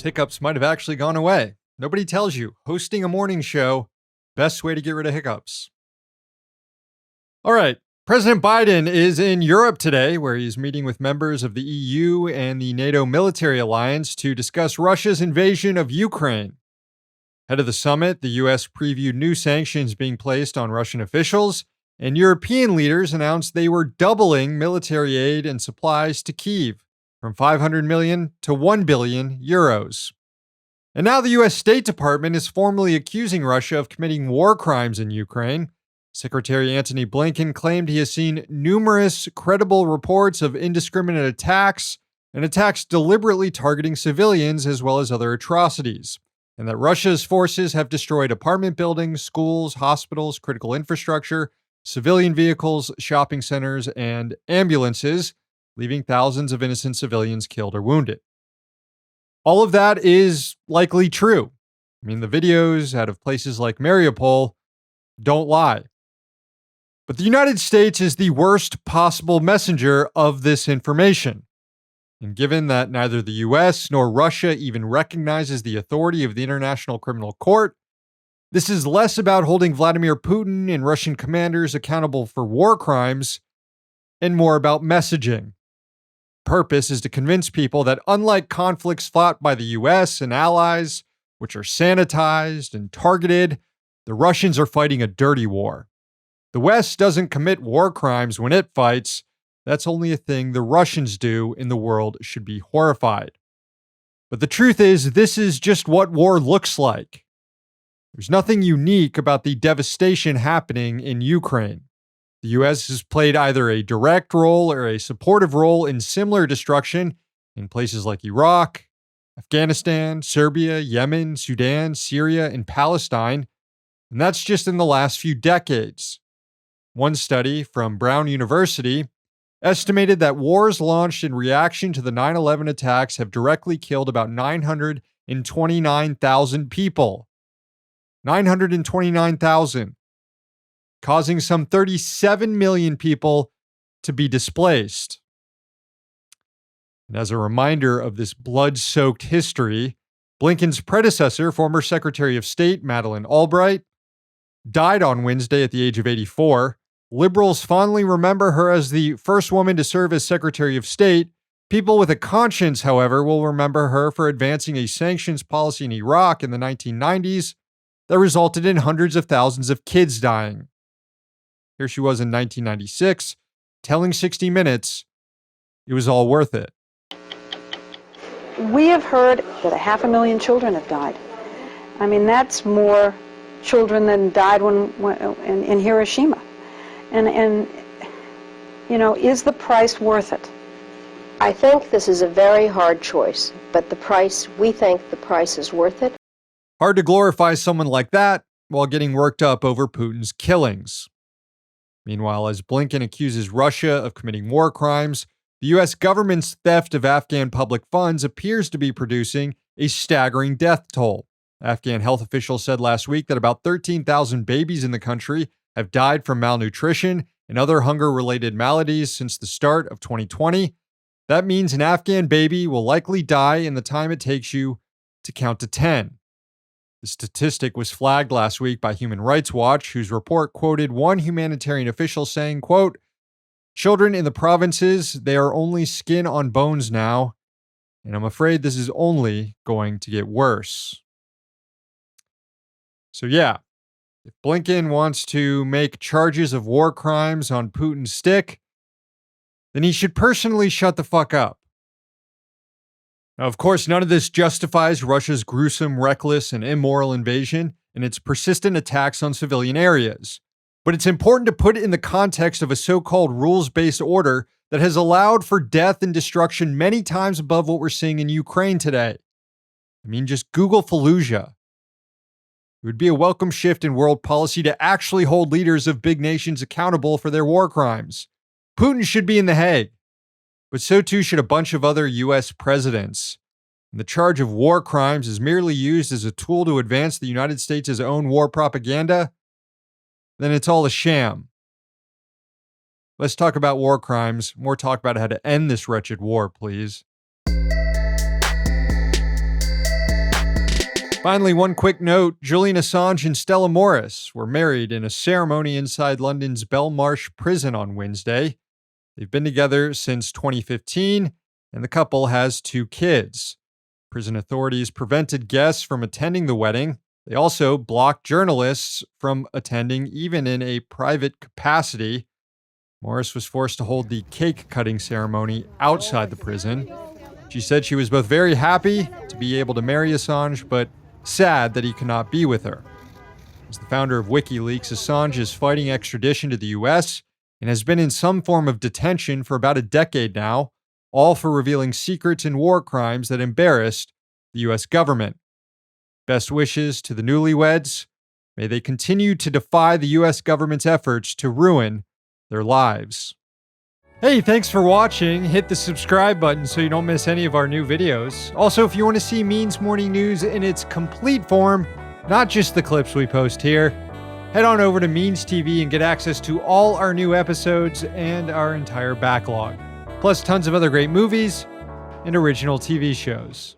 those hiccups might have actually gone away. Nobody tells you. Hosting a morning show, best way to get rid of hiccups. All right. President Biden is in Europe today, where he's meeting with members of the EU and the NATO military alliance to discuss Russia's invasion of Ukraine. Ahead of the summit, the U.S. previewed new sanctions being placed on Russian officials, and European leaders announced they were doubling military aid and supplies to Kyiv from 500 million to 1 billion euros. And now the U.S. State Department is formally accusing Russia of committing war crimes in Ukraine. Secretary Antony Blinken claimed he has seen numerous credible reports of indiscriminate attacks and attacks deliberately targeting civilians as well as other atrocities, and that Russia's forces have destroyed apartment buildings, schools, hospitals, critical infrastructure, civilian vehicles, shopping centers, and ambulances, leaving thousands of innocent civilians killed or wounded. All of that is likely true. I mean, the videos out of places like Mariupol don't lie. But the United States is the worst possible messenger of this information. And given that neither the US nor Russia even recognizes the authority of the International Criminal Court, this is less about holding Vladimir Putin and Russian commanders accountable for war crimes and more about messaging. Purpose is to convince people that unlike conflicts fought by the US and allies, which are sanitized and targeted, the Russians are fighting a dirty war. The West doesn't commit war crimes when it fights. That's only a thing the Russians do, and the world should be horrified. But the truth is, this is just what war looks like. There's nothing unique about the devastation happening in Ukraine. The U.S. has played either a direct role or a supportive role in similar destruction in places like Iraq, Afghanistan, Serbia, Yemen, Sudan, Syria, and Palestine, and that's just in the last few decades. One study from Brown University estimated that wars launched in reaction to the 9/11 attacks have directly killed about 929,000 people. 929,000, causing some 37 million people to be displaced. And as a reminder of this blood-soaked history, Blinken's predecessor, former Secretary of State Madeleine Albright, died on Wednesday at the age of 84. Liberals fondly remember her as the first woman to serve as Secretary of State. People with a conscience, however, will remember her for advancing a sanctions policy in Iraq in the 1990s that resulted in hundreds of thousands of kids dying. Here she was in 1996, telling 60 Minutes it was all worth it. We have heard that 500,000 children have died. I mean, that's more children than died in Hiroshima. And you know, is the price worth it? I think this is a very hard choice, but we think the price is worth it. Hard to glorify someone like that while getting worked up over Putin's killings. Meanwhile, as Blinken accuses Russia of committing war crimes, the U.S. government's theft of Afghan public funds appears to be producing a staggering death toll. Afghan health officials said last week that about 13,000 babies in the country have died from malnutrition and other hunger-related maladies since the start of 2020. That means an Afghan baby will likely die in the time it takes you to count to 10. The statistic was flagged last week by Human Rights Watch, whose report quoted one humanitarian official saying, quote, "Children in the provinces, they are only skin on bones now, and I'm afraid this is only going to get worse." So yeah, if Blinken wants to make charges of war crimes on Putin stick, then he should personally shut the fuck up. Now, of course, none of this justifies Russia's gruesome, reckless, and immoral invasion and its persistent attacks on civilian areas. But it's important to put it in the context of a so-called rules-based order that has allowed for death and destruction many times above what we're seeing in Ukraine today. I mean, just Google Fallujah. It would be a welcome shift in world policy to actually hold leaders of big nations accountable for their war crimes. Putin should be in The Hague, but so too should a bunch of other U.S. presidents. And the charge of war crimes is merely used as a tool to advance the United States' own war propaganda, then it's all a sham. Let's talk about war crimes, more talk about how to end this wretched war, please. Finally, one quick note, Julian Assange and Stella Morris were married in a ceremony inside London's Belmarsh prison on Wednesday. They've been together since 2015, and the couple has 2 kids. Prison authorities prevented guests from attending the wedding. They also blocked journalists from attending, even in a private capacity. Morris was forced to hold the cake-cutting ceremony outside the prison. She said she was both very happy to be able to marry Assange, but sad that he cannot be with her. As the founder of WikiLeaks, Assange is fighting extradition to the U.S. and has been in some form of detention for about a decade now, all for revealing secrets and war crimes that embarrassed the U.S. government. Best wishes to the newlyweds. May they continue to defy the U.S. government's efforts to ruin their lives. Hey, thanks for watching. Hit the subscribe button so you don't miss any of our new videos. Also, if you want to see Means Morning News in its complete form, not just the clips we post here, head on over to Means TV and get access to all our new episodes and our entire backlog, plus tons of other great movies and original TV shows.